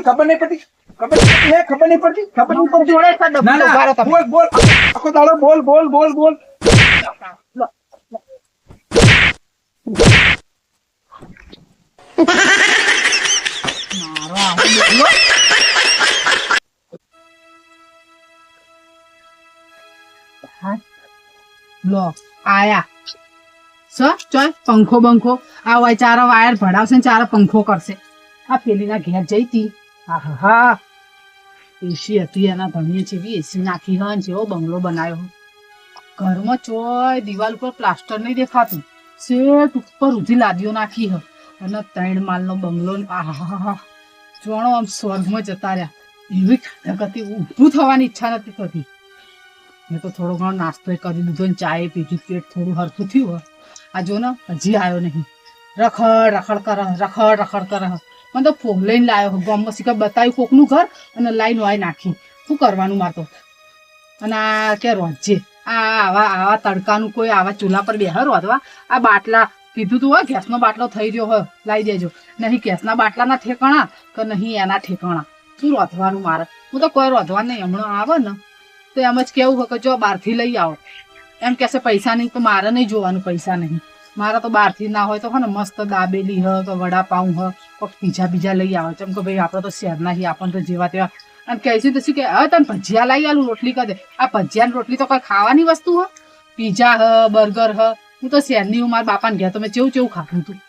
ખબર નહીં પડતી જોડે છે ડબ્બો ના ઉભા રહો ના તમે. બોલ આખો દાડો બોલ મારો આવો ડબ્બો. હા. લો આયા ચોય પંખો બંખો આ હોય ચારો વાયર ભડાવશે ને ચારો પંખો કરશે. આ પેલીના ઘેર જઈ તી. હા એસી હતી એના ધણીએ જેવી એસી નાખી હોય ને જેવો બંગલો બનાવ્યો હોય. ઘરમાં ચોય દિવાલ ઉપર પ્લાસ્ટર નહીં દેખાતું, શેઠ ઉપર ઉધી લાદીઓ નાખી હોય અને 3 માળનો બંગલો. આહા જોણો આમ સ્વર્ગમાં જતા રહ્યા એવી ખાધા ઊભું થવાની ઈચ્છા નથી થતી. મેં તો થોડો ઘણો નાસ્તો કરી દીધો ને ચાય પીધી, પેટ થોડું હરખું થયું હોય. આ જો ને હજી આવ્યો નહીં, રખડ કરે. મને તો ફોન લઈને લાવ્યો, ગામમાં શીખર બતાવ્યું કોકનું ઘર અને લાઈન વાય નાખી. શું કરવાનું મારતો? અને આ કે રોજે આવા તડકાનું કોઈ આવા ચૂલા પર બેહ રોધવા. આ બાટલા કીધું તું હોય ગેસનો બાટલો થઈ રહ્યો હોય લાવી દેજો. નહીં ગેસના બાટલાના ઠેકાણા કે નહીં એના ઠેકાણા. શું રોધવાનું મારે? હું તો કોઈ રોધવા નહીં. હમણાં આવે ને તો એમ જ કેવું હોય કે જો બહારથી લઈ આવો. એમ કહેશે પૈસા નહીં, તો મારે નહીં જોવાનું પૈસા નહીં. મારે તો બહારથી ના હોય તો ને મસ્ત દાબેલી હ કે વડાપાઉં હ કોઈક પીઝા લઈ આવે. ચમ કે ભાઈ આપણે તો શહેરના છીએ, આપણને તો જેવા તેવા. અને કહીશું તો શું કે હવે તને ભજીયા લઈ આલું, રોટલી કરી દે. આ ભજીયા ને રોટલી તો કોઈ ખાવાની વસ્તુ હ? પીઝા હ, બર્ગર હ. હું તો શહેરની હું મારા બાપાને ગયા તો મેં ચેવું ખાધું હતું.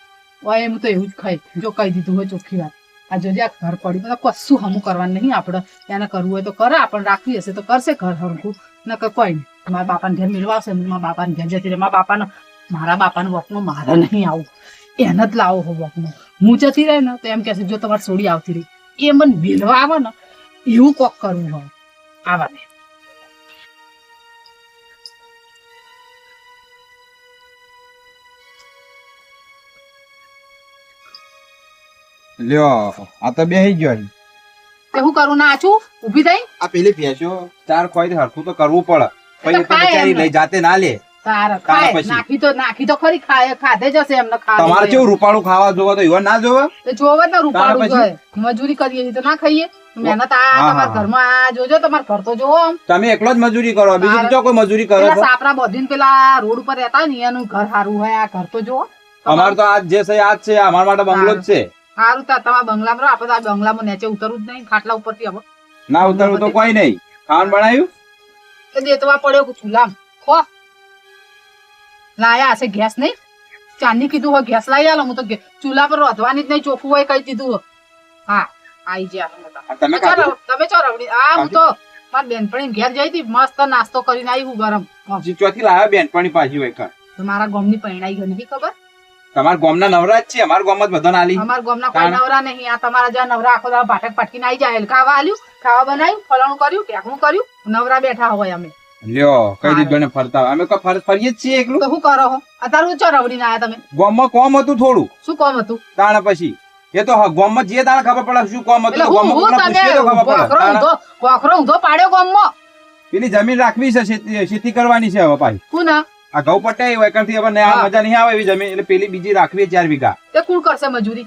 ઓય હું તો એવું જ ખાઈ જો કહી દીધું હોય ચોખ્ખી વાત. આ જોજે આ ઘર પડ્યું, બધા કશું હમું કરવાનું નહીં. આપણે એને કરવું હોય તો કરે, આપણને રાખવી હશે તો કરશે ઘર હરખું. ન કે કોઈ નહીં. મારા બાપાને ઘેર મિલવાશે, મારા બાપાને ઘેર જતી રહે. મારા બાપાને વોકમાં મારે નહીં આવું, એને જ લાવો હો વોકમાં. હું જતી રહે ને તો એમ કહેશે જો તમારે છોડી આવતી રહી. એ મને મિલવા આવે ને એવું કોક કરવું હોય આવા ને. લ્યો આ તો બેહી ગયો. તે હું કરું ના આછું ઊભી થઈ? આ પેલી ભેંસો ચાર ખોઈ હરખું તો કરવું પડે. પછી તો બિચારી લઈ જાતે ના લે. નાખી તો ખરી, ખાધે જશે એમને. તમારે કેવું રૂપાળું ખાવા જોવા તો એવા ના જોવા? જોવે ને રૂપાળું જોઈએ. મજૂરી કરીએ તો ના ખાઈએ મહેનત. આ તમારા ઘરમાં આ જોજો, તમારા ઘર તો જોવો. તમે એકલો જ મજૂરી કરો, બીજું તો કોઈ મજૂરી કરો? સાપરા બધીને પેલા રોડ ઉપર રહેતા ને એનું ઘર સારું હોય. આ ઘર તો જોવો. અમારે તો આજ જે છે આજ છે, અમારા માટે બંગલો જ છે. સારું તમારા બંગલામાં આપડે આ બંગલામાં નીચે ઉતરવું જ નહીં, ખાટલા ઉપરથી હવે ના ઉતરવું તો કોઈ નહીં. ખાવાનું બનાવ્યું દેતવા પડ્યો ચૂલા ખો લાયા હશે. ગેસ નહીં ચાંદી કીધું હોય ગેસ લાવી આલો. હું તો ચૂલા પર રોધવાની જ નહીં, ચોખ્ખું હોય કઈ દીધું હોય. હા આઈ ગયા તમે ચો રવડી. હા હું તો મારી બેનપણી ઘેર જઈ હતી, મસ્ત નાસ્તો કરીને આવી હું ગરમ. ચોથી લાવ્યા બેનપણી પાછી હોય. મારા ગામની પૈણાઈ ગઈ નહીં ખબર? તમારા ગામના નવરા જ છે, અમારા ગામમાં જ બધા નાલી. અમારા ગામના કોઈ નવરા નહીં. આ તમારા જ્યાં નવરા આખો દાડો પાટક પાટકીને આવી જાય. ખાવા આલ્યું, ખાવા બનાવ્યું, ફલાણું કર્યું, ટેકનું કર્યું, નવરા બેઠા હોય અમે. લ્યો કઈ દીધું ને ફરતા અમે ફરીએ જ છીએ એકલું. તો શું કરો હો અત્યારે? ચો રવડીને આયા તમે? ગામમાં કોમ હતું થોડું. શું કોમ હતું? તાણ પછી એ તો ગામમાં જે તાણ ખબર પડે શું કોમ હતું. કોકરો ઊંધો પાડ્યો ગામમાં. પેલી જમીન રાખવી છે, ખેતી કરવાની છે હવે પાછી. કોણ આ ઘઉં પટાઈ હોય કરતી હવે મજા નહીં આવે એવી જમીન, એટલે પેલી બીજી રાખવી 4 વીઘા. તે કોણ કરશે મજૂરી?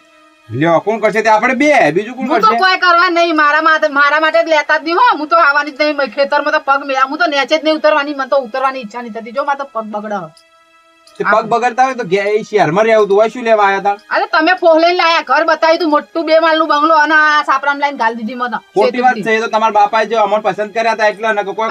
લ્યો કોણ કરશે? તે આપણે બે, બીજું કોણ કરશે? હું તો કોઈ કરવા નહીં. મારા માટે જ લેતા જ નહીં હો. હું તો આવવાની જ નહીં ખેતરમાં. તો પગ મેળા હું તો નેચે જ નહીં ઉતરવાની. મને તો ઉતરવાની ઈચ્છા નહીં થતી. જો મારે તો પગ બગડે. પગ બગડતા હોય તો શહેરમાં રહેવું તું હોય. શું લેવા આવ્યા હતા? અરે તમે ફોન લઈને લાયા, ઘર બતાવ્યું તું મોટું 2 માળનું બંગલો અને આ સાપરામ લાઈન ગાલી દીધી મને. ખોટી વાત છે. તો તમારા બાપાએ જે અમર પસંદ કર્યા હતા એટલે કોઈ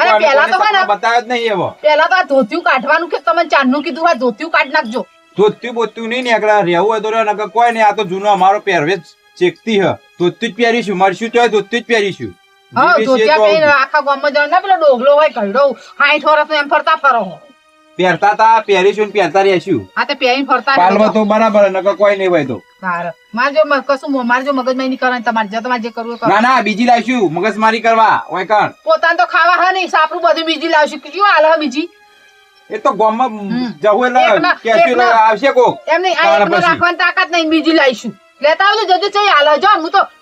બતાવ્યો જ નહીં. એવો પેલા તો આ ધોતિયું કાઢવાનું કે તમે ચાંદનું કીધું, આ ધોતિયું કાઢ નાખજો. ધોત્યું બોત્યું નહીં નીકળે. રહેવું હોય તો નકર કોઈ નહીં. આ તો જૂનો અમારો પહેરવેશ ચેકતી હ. ધોત્યું જ પહેરીશું, મળશું તો ધોત્યું જ પહેરીશું. હા ધોતિયા પહેરીને આખા ગામમાં જણ ના પેલો ડોગલો હોય કઈડો 60 વર્ષ એમ ફરતા ફરો. પહેરતા તા પહેરીશું પહેરતા રહેશું. હા તે પહેરીને ફરતા પાલવા તો બરાબર, નકર કોઈ નહીં હોય તો. મારજો કશું મારજો મગજમારી નહીં કરવાની. તમારે જે કરવું ના ના બીજી લાવશું મગજમારી કરવા. ઓય કણ પોતાને તો ખાવા હા નહીં, સાપરું બધું બીજી લાવશું. કયું હાલ બીજી? એ તો ગામમાં જવું એટલે કેશું આવશે કોક. એમ નહીં આ એકને રાખવાની તાકાત નહીં, બીજી લાવીશું. લેતા આવજો જજો ચઈ હાલ જો.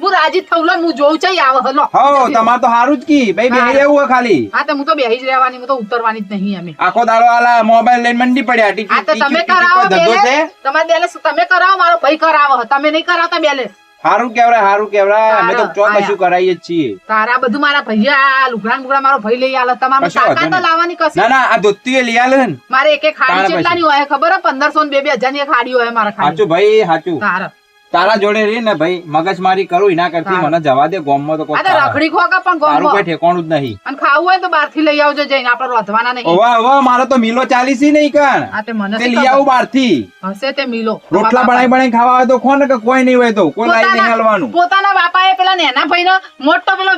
હું રાજી થઉં લો, હું જોઉં ચઈ આવે હલો. હો તમાર તો સારું જ કી ભાઈ બેહી રહેવું હોય ખાલી. હા તો હું તો બેહી જ રહેવાની, હું તો ઉતરવાની જ નહીં. અમે આખો દાડો આલા મોબાઈલ લઈને મંડી પડ્યા. ટિકિટ તમે કરાવો બેલે, તમારે બેલે તમે કરાવો, મારો ભાઈ કરાવો. તમે નહીં કરાવતા બેલે. હારું કેવરાય અમે તો ચો કશું કરાઈએ જ છીએ. તારા બધું મારા ભૈયા લુગડા બુગડા મારો ભાઈ લઈ આલે તમારે કશો વાંધો તાકાત તો નહીં. લાવવાની કશી. ના ના આ ધોતી લઈ આલે ને. મારે એક એક ખાડી તારા કેટલાની હોય ખબર હે 1500 ને 2000 ની એક ખાડી હોય મારા ખાડી. સાચું ભાઈ સાચું. તારા તારા જોડે રહી ને ભાઈ મગજમારી કરું એના કરતી મને જવા દે ગોમમાં તો આ કોઈ તો રખડી ખોકા પણ તારું ગોમો કોઈ ઠેકાણું જ નહીં. અને ખાવું હોય તો બહારથી લઈ આવજો જઈને આપણે રોધવાના નહીં. ઓવા મારે તો મિલો ચાલી છે નહીં કણ આ તે મને તે શી લઈ ખબર? આવું બહારથી. હશે તે મિલો રોટલા બનાવી ખાવા હોય તો કોને કે કોઈ નહીં હોય તો કોઈ લાઈ નહીં હાલવાનું. પોતાના બાપાએ પેલા નેના ભાઈ મોટો પેલો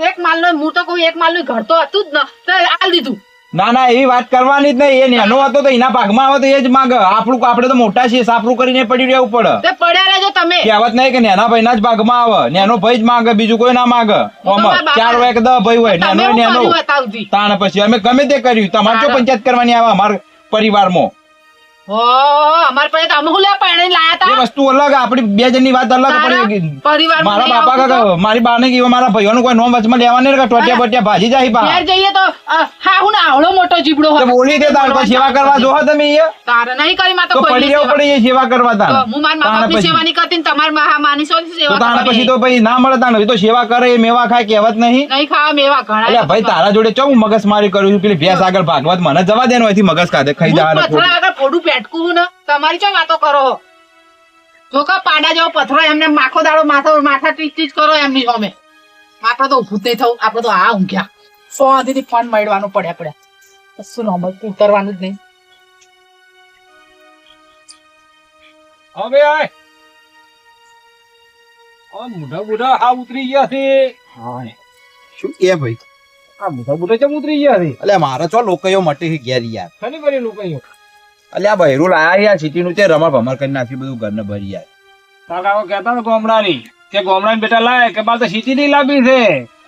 એક માલનો હું તો કોઈ એક માલનું ઘર તો હતું જ ને તો આલ દીધું. ના ના એવી વાત કરવાની જ નહીં. એ નેનો હતો તો એના ભાગમાં આવે તો એ જ માંગ. આપણે તો મોટા છીએ સાપરું કરીને પડી રહેવું પડે. તે પડ્યા રહેજો તમે. કહેવત નહીં કે નેના ભાઈ ના જ ભાગમાં આવે. નેનો ભાઈ જ માંગે બીજું કોઈ ના માંગે. મારા બાપા- 4 હોય કે 10 ભાઈ હોય તમે નેનો હું નેનો કર્યું બતાવજી. તાણ પછી અમે ગમે તે કર્યું. તમારે શું પંચાયત કરવાની આવે અમારા પરિવારમાં? અમાર પાસે તો અમે હું લે પરણી લાયા એ તા વસ્તુ અલગ આપણી બે જણની વાત અલગ પડી. પરિવાર મારા બાપા કાકા મારી બાને કીધું મારા ભાઈઓનું કોઈ નોમ વચમાં લેવાની નહીં કે ટોટિયા બોટિયા ભાજી જાય બા. ઘેર જઈએ તો હા હું આવડો મોટો જીબડો તો બોલી દે તાર કોઈ સેવા કરવા જોહો તમે અહીંયા તારે નહીં કરી માં તો તો કોઈ પડી રહેવું પડે એ સેવા કરવા તાર. હું મારા મા બાપની સેવા નહીં કરતી ને તમાર માની સોની તો સેવા તાણ કરવાની. પછી તો ભાઈ ના મળે તાણ. એ તો સેવા કરે એ મેવા ખાય કહેવત નહીં. નહીં ખાવા મેવા ઘણા અલ્યા ભાઈ તારા જોડે ચો હું મગજમારી કરું છું પેલી ભેંસ આગળ ભાગવત મને જવા દે ને અહીંથી મગજ ખાધે ખાઈ હું જવાનું પથરા આગળ ફોડું પેટકું ને તમારી ચો વાતો કરો જો કા પાડા જેવો પથરો એમને માખો દાડો માથા ટીચ ટીચ કરો એમની સામે આપડે તો ઉભું જ નહીં થવું આપડે તો આ ઊંઘ્યા સોથી ફોન મળવાનું પડ્યા કશું નોર્મલ ઉતરવાનું જ નહીં. હવે આય આ મોઢા બુઢા આ ઉતરી ગયા છે. શું કે ભાઈ? આ મોઢા બુઢા ચમ ઉતરી ગયા છે? અલ્યા મારે ચો લોકોયો મટી છે ઘેર યાર. શેની કરી લોકો અહીંયા? અલ્યા બહેરું લાયા યાર સિટીનું તે રમણ ભમર કરી નાખ્યું બધું ઘરને ભરી યાર. તારા કાકો કહેતા ને ગોમડાની કે ગોમડાની બેટા લાય કે બાર તો સીટી ની લાવી છે.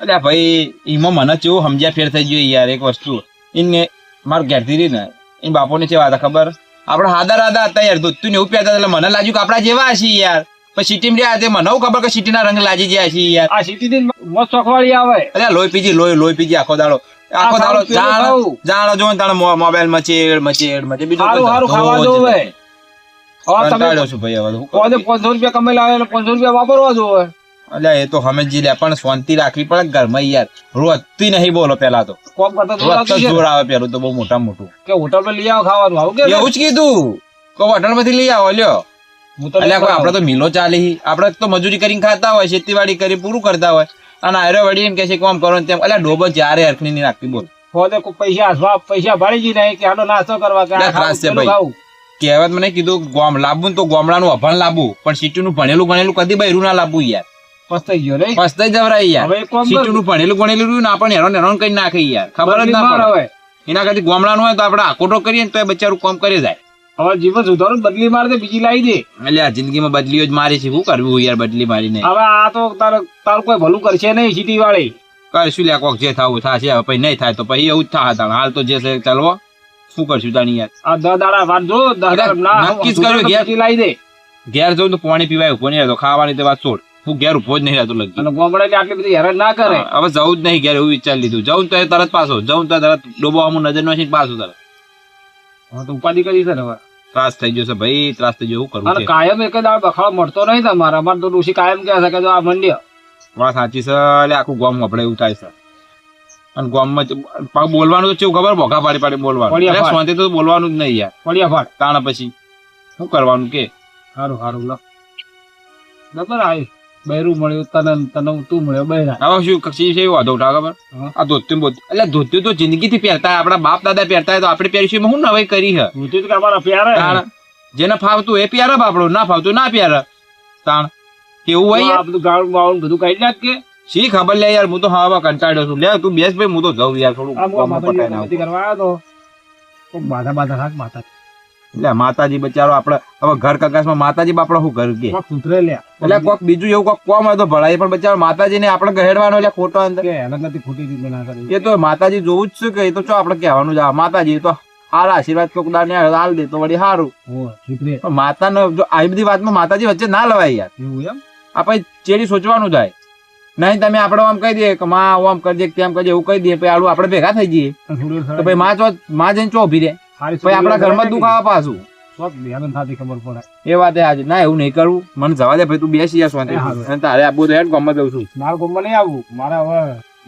અલ્યા ભાઈ એમાં મને કેવું સમજ્યા ફેર થઈ ગયું યાર એક વસ્તુ. એને માર ઘેરથી રહી ને એની બાપોને કેવા હતા ખબર? આપડે હાદા હતા યાર દૂધતું ને એવું પીતા એટલે મને લાગ્યું કે આપડા જેવા હશે યાર. પછી સિટીમાં રહ્યા તે મને ખબર કે સિટીના રંગ લાગી ગયા છે યાર. આ સીટી ની મોત ચોખવાળી આવે. અલ્યા લોહી પીજી આખો દાડો જાણો જો તાણે મોબાઈલ મચેડ બીજું સારું સારું ખાવા જોવે. હવે તમે કંટાળ્યો છું ભાઈ હવે તો. પોતે 500 રૂપિયા કમાઈ લાવે એટલે 500 રૂપિયા વાપરવા જોવે. અલ્યા એ તો સમજી લે પણ શાંતિ રાખવી પડે ઘરમાં યાર. રોજથી નહીં બોલો પેલા તો કોમ કરતા તો રોજ લાગતું તો છે જોર આવે પેલું તો બહુ મોટું કે હોટલ પર લઈ આવો ખાવાનું આવું કે એવું જ કીધું કો હોટલ માંથી લઈ આવો લ્યો. હું તો અલ્યા કોઈ આપડે તો મિલો ચાલી આપડે તો મજૂરી કરીને ખાતા હોય ખેતીવાડી કરી પૂરું કરતા હોય અને આરે વળી એમ કે છે કોમ કરો ને તેમ. અલ્યા ડોબો ચારે હરખની નહીં રાખતી બોલ. પોતે કોઈ પૈસા ભાડી જી નહીં કે હાલો નાસ્તો કરવા કે આ લે, ત્રાસ છે ખાવું, પેલું ભાઈ. ખાવું. કહેવત મને કીધું ગોમ લાવવું ને તો ગોમડાનું અભણ લાવવું પણ સિટીનું ભણેલું કદી બૈરું ના લાવવું યાર. પસ્તાઈ ગયો નહીં પસ્તાઈ જવરાય યાર. હવે એક કામ કર. સિટીનું ભણેલું રહ્યું ને આપણને હેરાન કરી નાખે યાર. ખબર જ બદલી ના માર પડે. હવે એના કરતી ગોમડાનું હોય તો આપણે આકોટો કરીએ ને તો એ બચારું કામ કરી જાય. હવે જીવન સુધારું બદલી માર દે બીજી લાવી દે. એટલે આ જિંદગીમાં બદલીઓ જ મારી છે શું કરવું યાર બદલી મારીને. હવે આ તો તારું કોઈ ભલું કરશે નહીં સિટી વાળી. કરશું લ્યા કોક જે થવું થશે હવે પછી નહીં થાય તો પછી એવું જ થાય તાણ. હાલ તો જે છે ચાલવો શું કરશું તાણી યાર. આ 10 દાડા વાત જો 10 દાડા ના નક્કી જ કર્યું ઘેર. બીજી લાવી દે. ઘેર જવું તો પાણી પીવાય ઉભો નહીં રહેતો ખાવાની તો વાત છોડ. હું ઘેર ઉભો જ નહીં રહેતો લગી. અને ગોમડે આટલી બધી હેરાન ના કરે. હવે જવું જ નહીં ઘેર એવું વિચારી લીધું. જવું તો એ તરત પાછો જવું તો તરત ડોબો આમ નજર નો પાછું તરત. હવે તો ઉપાધિ કરી છે ને હવે. ત્રાસ થઈ ગયો છે ભાઈ ત્રાસ થઈ ગયો. શું કરવું અને છે? કાયમ એક દાડ બખાડો મળતો નહીં તમારે. અમારે તો ઋષિ કાયમ કહે છે કે જો આ મંડ્યા વાત સાચી છે. એટલે આખું ગામ આપણે એવું થાય છે. અને ગામમાં બોલવાનું તો કેવું ખબર ભોગા પાડી બોલવાનું. વળિયા અરે ફાડ. શાંતિ તો બોલવાનું જ નહીં યાર. પડ્યા ફાટ. તાણ પછી શું કરવાનું કે સારું સારું લો બરાબર આવી બૈરું મળ્યું તને તું મળ્યો બૈરા. હવે શું કક્ષી છે વાંધો ઉઠા ખબર હા. આ ધોતી બોતી એટલે ધોતી તો જિંદગીથી પહેરતા આપણા બાપ દાદા પહેરતા હોય તો આપણે પહેરીશું એમાં હું નવાઈ કરી હે. ધોતી તો કે અમારા પ્યારે તાણ જેને ફાવતું એ પ્યાર બાપડો ના ફાવતું ના પ્યાર. તાણ કેવું હોય આ યાર. બધું ગાળું બાળું બધું કાઢી નાખ કે શી ખબર લે યાર હું તો હા કંટાળ્યો છું. લે તું બેસ ભાઈ હું તો જાઉં યાર થોડું આ ગામમાં પટાઈને આવું. માતાજી કરવા આવ્યો તો બાધા બાધા રાખ માતા એટલે માતાજી બચારો આપણે હવે ઘર કકાશમાં માતાજી બાપડો શું ઘર કે કૂતરે લે એટલે કોક બીજું એવું કોક કોમ હોય તો ભળાય પણ બચારો માતાજીને આપણે ગહેડવાનો એટલે ખોટો અંદર. કે એના નથી ખોટી રીતે ના કરી. એ તો માતાજી જોવું જ છે કે એ તો ચો આપણે કહેવાનું જ આ માતાજી તો હારા આશીર્વાદ કોક દાને હાલ દે તો વળી સારું. ઓ કૂતરે પણ માતાનો જો આવી બધી વાતમાં માતાજી વચ્ચે ના લવાય યાર. એવું એમ આપણે ચેડી સોચવાનું થાય નહીં. તમે આપણે આમ કહી દઈએ કે માં આમ કરજે તેમ કરજે એવું કહી દઈએ પછી આડું આપણે ભેગા થઈ જઈએ તો ભાઈ માં જઈને ચો ઉભી રહે પછી આપણા ઘરમાં દુખાવા પાછું. તો બેન થાતી ખબર પડે. એ વાત આજે ના એવું નહીં કરવું, મને જવા દે ભાઈ, તું બેસી જા શાંતિ. એ હારું. અને તારે આપવું તો હેડ ગામમાં જઉં છું. મારા ગામમાં નહીં આવવું, મારે હવે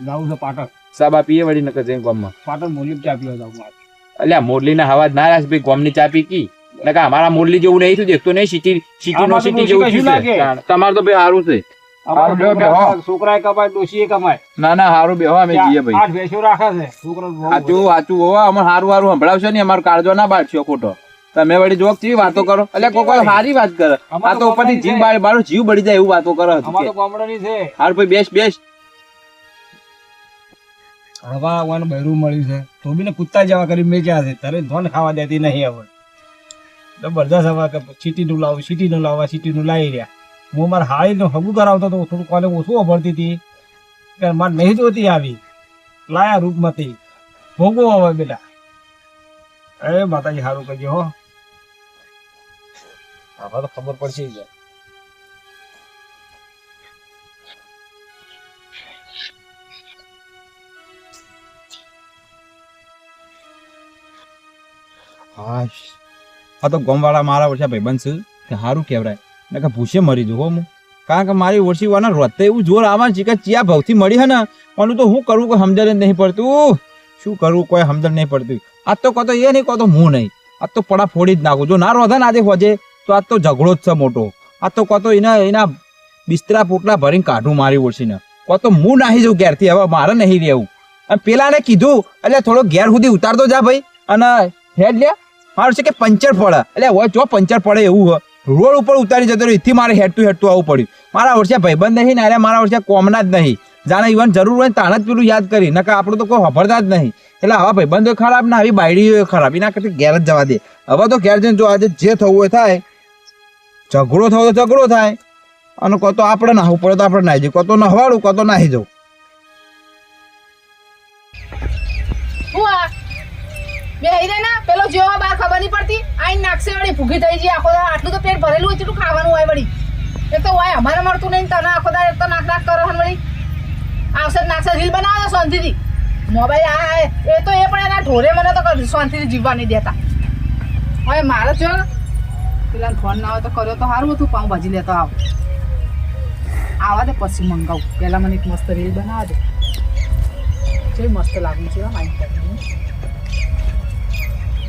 જવું છે પાટણ. સાબા પીએ વળી નકર જઈને ગામમાં. પાટણ મોલી ચા પીવા જાઉં મારે. અલ્યા મોરલીના હવાજ ના રાખ ભાઈ, ગામની ચા પી કી નકર અમારા મોરલી જેવું નહીં, તું દેખતો નહીં, સિટી નો આમાં તો સિટી ડોશી જેવું કશું છે. લાગે. તમારે તો ભાઈ સારું છે. અમારે બેહો, બેહો. છોકરાએ કમાય, ડોશીએ કમાય. ના ના સારું બેહો, અમે જઈએ ભાઈ. 8 ભેંસો રાખે છે છોકરો. સાચું સાચું હોવા અમારે સારું સારું સંભળાવશો ને, અમારો કાળજો ના બાળશો ખોટો. તમે વળી જોક કેવી વાતો કરો, એટલે કોઈ સારી વાત કરે. આ તો ઉપરથી જીવ મારો જીવ બળી જાય એવું વાતો કરે. અમાર તો ગામડાની છે. હારું ભાઈ બેસ બેસ. હવા આવવાનું બહેરું મળ્યું છે તો બી ને કૂદતા જવા કરી મેચ્યા છે, તારે ધોન ખાવા દેતી નહીં. હવે જબરદસ્ત હવા કે સિટીનું લાવું, સિટીનું લાવવા, સિટીનું લાવી રહ્યા. હું મારા હાળીનું હગું કરાવતો તો થોડું કોલે ઓછું અભરતી હતી કે મારે નહીં જોતી આવી લાયા રૂપમાંથી ભોગવો હવે બેટા. એ માતાજી સારું કરજો હો, હવે તો ખબર પડશે જ. હાશ, આ તો ગોમવાળા મારા વર્ષે ભાઈબંધ છે કે સારું કહેવાય ને કે ભૂસે મરી જવું હો હું. કારણ કે મારી ઓછી વાના રોતે એવું જોર આવવાનું છે કે ચિયા ભાવથી મળી હે ને, પણ તો હું કરું કોઈ સમજણ જ નહીં પડતું. શું કરવું કોઈ સમજણ નહીં પડતું. આજ તો કહો તો એ નહીં કહો તો હું નહીં, આજ તો પડા ફોડી જ નાખું. જો ના રોધા ને આજે હોજે તો આજ તો ઝઘડો જ છે મોટો. આજ તો કહો તો એના બિસ્તરા પોટલા ભરીને કાઢું મારી ઓળશીને. કહો તો હું નાહી જઉં ઘેરથી, હવે મારે નહીં રહેવું. અને પેલાને કીધું એટલે થોડો ઘેર સુધી ઉતારતો જા ભાઈ, અને હેડ લે મારું છે કે પંચર પડે, એટલે હોય જો પંચર પડે એવું હોય રોડ ઉપર ઉતારી જતો રહ્યો. એથી મારે હેડતું આવવું પડ્યું. મારા વર્ષે ભાઈબંધ નહીં ને, અરે મારા વર્ષે કોમના જ નહીં. જાણે ઇવન જરૂર હોય તાણે જ પેલું યાદ કરી, નકર આપણું તો કોઈ ખબરતા જ નહીં. એટલે આવા ભાઈબંધો ખરાબ ને આવી બાયડીઓ ખરાબ, એના કરતી ઘેર જ જવા દે. હવે તો ઘેર જઈને જો આજે જે થવું હોય થાય, ઝઘડો થવો તો ઝઘડો થાય, અને કહો તો આપણે નાહવું પડે તો આપણે નાહી જવું, કહો તો નહવાડું, કહો તો નાહી જવું. પેલો જેવો બાર ખબર નહીં પડતી, આઈ નાખશે વળી ભૂખી થઈ જાય આખો દાડો. આટલું તો પેટ ભરેલું હોય એટલું ખાવાનું હોય વળી. એ તો હોય અમારે મળતું નહીં, તને આખો દાડો તો નાક નાક કરો વળી. આવશે નાખશે રીલ બનાવે શાંતિથી. મોબાઈલ આ એ તો એ પણ એના ઢોરે મને તો શાંતિથી જીવવા નહીં દેતા. હવે મારે જો પેલા ફોન ના હોય તો કર્યો તો સારું હતું, પાઉંભાજી લેતો આવા દે પછી મંગાવું. પહેલા મને એક મસ્ત રીલ બનાવવા દે, જે મસ્ત લાગુ છે માઇન્ડ કરવાનું.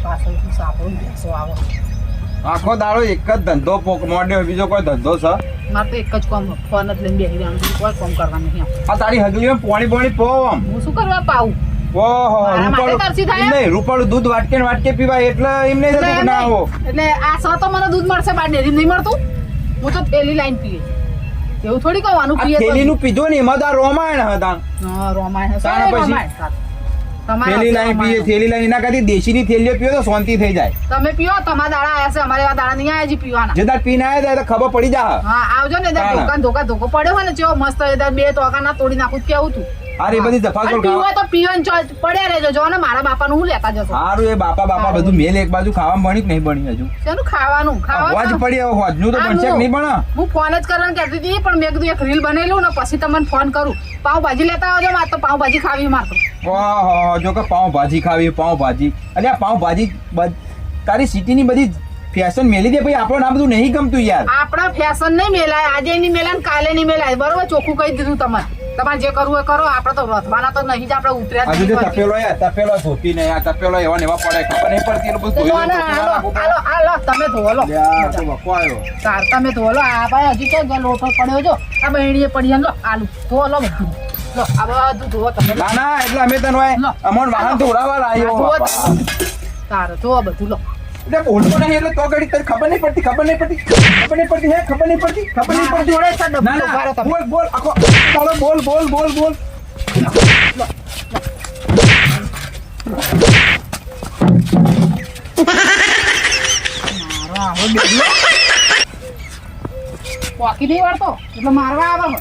પાછળથી સાપડું બેસો આવો. આખો દાડો એક જ ધંધો મોડ્યો, બીજો કોઈ ધંધો છે? મારે તો એક જ કામ, ફોન જ લઈને બેસી રહેવાનું, કોઈ કામ કરવાનું નહીં. આ તારી હગલીમાં પોણી પોમ. હું શું કરવા પાઉં? ઓહો, મારા માટે તરસી થાય? નહીં, રૂપાળું દૂધ વાટકે પીવાય એટલે એમ નહીં થતું કે ના આવો. એટલે આ સો તો મને દૂધ મળશે, બાર ડેરી નહીં મળતું. હું તો થેલી લાઈન પીએ, એવું થોડી કહેવાનું આ પીએ તો. થેલીનું પીધો ને એમાં તો આ રોમાયણ હતા. હા, રોમાય તારા પછી? થેલી લાઈન પીએ, થેલી લાઈન એના કરતી દેશીની થેલીઓ પીઓ તો શાંતિ થઈ જાય. તમે પીઓ, તમારા દાડા આયા છે, અમારે એવા દાડા નહીં આયા હજી પીવાના. જે તાર પીને આવ્યા તો ખબર પડી જા. હા, આવજો ને ધોકો પડ્યો હોય ને, જેવો મસ્ત બે ટોકા ના તોડી નાખું કેવું તું. અરે બધી દફાકર પીવો તો પીવાનું પડ્યા રહેજો. જો ને મારા બાપાનું હું લેતા જશો. સારું એ બાપા બધું મેલ એક બાજુ ખાવામાં બની કે નહીં બની હજુ? શેનું ખાવાનું? હોજ પડી હવે હોજનું તો બનશે કે નહીં બને? હું ફોન જ કરવાનું કહેતી હતી, પણ મેં કીધું એક રીલ બનાવેલું ને પછી તમને ફોન કરું. પાઉંભાજી લેતા આવજો, મારે તો પાઉંભાજી ખાવી મારે. ઓહો, જો કે પાઉંભાજી ખાવી, પાઉંભાજી. અરે આ પાઉંભાજી તારી સિટીની બધી ફેશન મેલી દે ભાઈ, આપણને આ બધું નહીં ગમતું યાર. આપણા ફેશન નહીં મેલાય, આજે નહીં મેલાય ને કાલે નહીં મેલાય. બરોબર, ચોખ્ખું કહી દીધું તમારે. તમારે જે કરવું એ કરો, આપણે તો રથવાના તો નહીં જ, આપણે ઉતર્યા હજુ તપેલો ધોતી નહીં, આ તપેલો એવા ને એવા પડે, ખબર નહીં પડતી એ બધું ધોઈ લો. તમે ધોવો લો. તાર તમે ધોવો લો. આ ભાઈ હજી તો લોટો પડ્યો જો, આ બહેણીએ પડી લો. આલુ ધોવો લો બધું. લો આ બધું ધોવો તમે. ના ના, એટલે અમે તને હોય અમોન વાહન તો ઉડાવવા લાવ્યો. તારે ધોવો બધું લો. એટલે બોલતો નહીં એટલે તો ઘડી તને ખબર નહીં પડતી હે, ખબર નહીં પડતી. ના ના, બોલ આખો ચાલો બોલ. પોકી નહીં વાળતો એટલે મારવા આવે.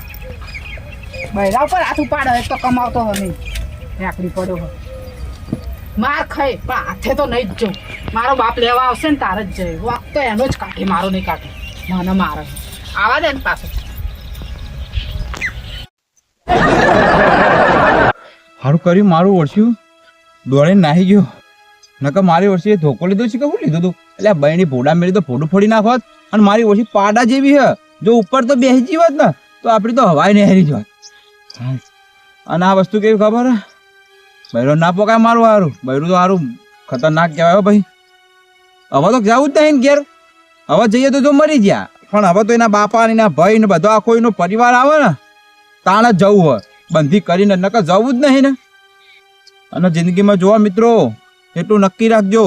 બૈરા ઉપર હાથ ઉપાડે એક તો કમાવતો હોય નહીં, આકડી પડ્યો હોય. માર ખાય પણ હાથે તો નહીં જ જવું. મારો બાપ લેવા આવશે ને તારે જ જાય. વાક તો એનો જ કાઢે, મારો નહીં કાઢે. મને મારે આવા દે ને પાછું. સારું કર્યું, મારું ઓળખ્યું દોડીને નાહી ગયો. નકર મારી વર્ષે ધોકો લીધો છે કે શું લીધું તું? એટલે બહેની ભોડા મેળી તો ભોડું ફોડી નાખોત અને મારી ઓછી પાડા જેવી હે જો ઉપર તો બેસી જી હોત ને તો આપણી તો હવાય નહીં હેરી જોત. અને આ વસ્તુ કેવી ખબર હે બૈરો ના પોકાય મારું હારું બૈરું તો હારું ખતરનાક કહેવાય હો ભાઈ. હવે તો જવું જ નહીં ને ઘેર હવે જઈએ તો જો મરી ગયા પણ હવે તો એના બાપા ને એના ભાઈ ને બધો આખો એનો પરિવાર આવે ને તાણ જ જવું હોય બંધી કરીને નકર જવું જ નહીં ને. અને જિંદગીમાં જોવા મિત્રો એટલું નક્કી રાખજો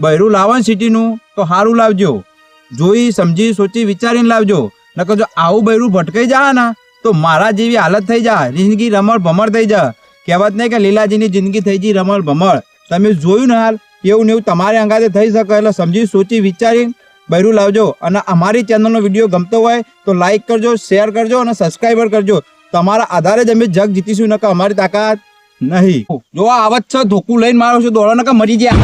બૈરું લાવો ને સિટીનું તો સારું લાવજો જોઈ સમજી સોચી વિચારીને લાવજો નકર જો આવું બૈરું ભટકાઈ જાય ને તો મારા જેવી હાલત થઈ જાય જિંદગી રમણ ભમર થઈ જાય. કહેવત નહીં કે લીલાજીની જિંદગી થઈ ગઈ રમણ ભમર. તમે જોયું ને હાલ એવું ને એવું તમારે અંગાતે થઈ શકે એટલે સમજી સોચી વિચારી બૈરું લાવજો. અને અમારી ચેનલનો વિડીયો ગમતો હોય તો લાઈક કરજો શેર કરજો અને સબસ્ક્રાઈબર કરજો. તમારા આધારે જ અમે જગ જીતીશું નકર અમારી તાકાત નહીં. જો આવત છે ધોકું લઈને મારો છું દોડો નકર મરી ગયા.